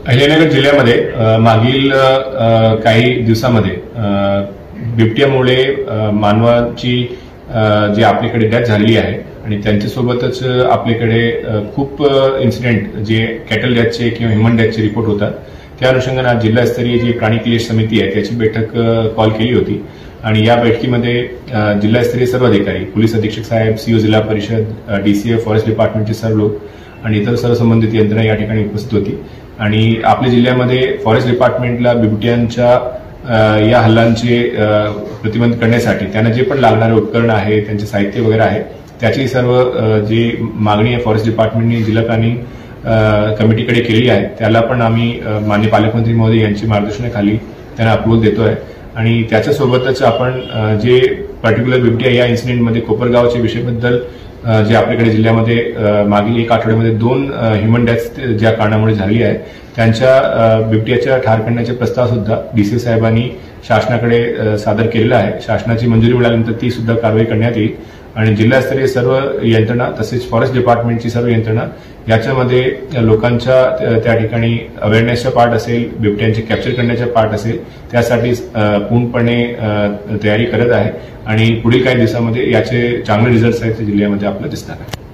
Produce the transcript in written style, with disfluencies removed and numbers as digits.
अहिल्यानगर जिल्ह्यामध्ये मागील काही दिवसांमध्ये बिबट्यामुळे मानवाची जी आपल्याकडे डेथ झालेली आहे आणि त्यांच्यासोबतच आपल्याकडे खूप इन्सिडेंट जे कॅटल डेथचे किंवा ह्युमन डेथचे रिपोर्ट होतात, त्या अनुषंगाने आज जिल्हास्तरीय जी प्राणी क्लेश समिती आहे त्याची बैठक कॉल केली होती आणि या बैठकीमध्ये जिल्हास्तरीय सर्व अधिकारी, पोलीस अधीक्षक साहेब, सीओ जिल्हा परिषद, डीसीएफ, फॉरेस्ट डिपार्टमेंटचे सर्व लोक आणि इतर सर्व संबंधित यंत्रणा या ठिकाणी उपस्थित होती आणि आपल्या जिल्ह्यामध्ये फॉरेस्ट डिपार्टमेंटला बिबट्यांच्या या हल्ल्यांचे प्रतिबंध करण्यासाठी त्यांना जे पण लागणारे उपकरण आहे, त्यांचे साहित्य वगैरे आहे, त्याची सर्व जी मागणी आहे फॉरेस्ट डिपार्टमेंटने जिल्हा प्लॅनिंग कमिटीकडे केली आहे, त्याला पण आम्ही माननीय पालकमंत्री महोदय यांच्या मार्गदर्शनाखाली त्यांना अप्रूव्हल देतोय आणि त्याच्यासोबतच आपण जे पर्टिक्युलर बिबट्या या इन्सिडेंटमध्ये कोपरगावच्या विषयाबद्दल जे आपल्याकडे जिल्ह्यामध्ये मागील एक आठवड्यामध्ये 2 ह्युमन डेथ्स ज्या कारणामुळे झाली आहे, त्यांच्या बिबट्याच्या ठार करण्याचे प्रस्ताव सुद्धा डीसी साहेबांनी शासनाकडे सादर केलेला आहे. शासनाची मंजुरी मिळाल्यानंतर ती सुद्धा कारवाई करण्यात येईल आणि जिल्हास्तरीय सर्व यंत्रणा तसेच फॉरेस्ट डिपार्टमेंटची सर्व यंत्रणा याच्यामध्ये लोकांच्या त्या ठिकाणी अवेअरनेसचा पार्ट असेल, बिबट्यांचे कॅप्चर करण्याचा पार्ट असेल, त्यासाठी पूर्णपणे तयारी करत आहे आणि पुढील काही दिवसांमध्ये याचे चांगले रिझल्ट्स आहेत जिल्ह्यामध्ये आपल्याला दिसणार आहे.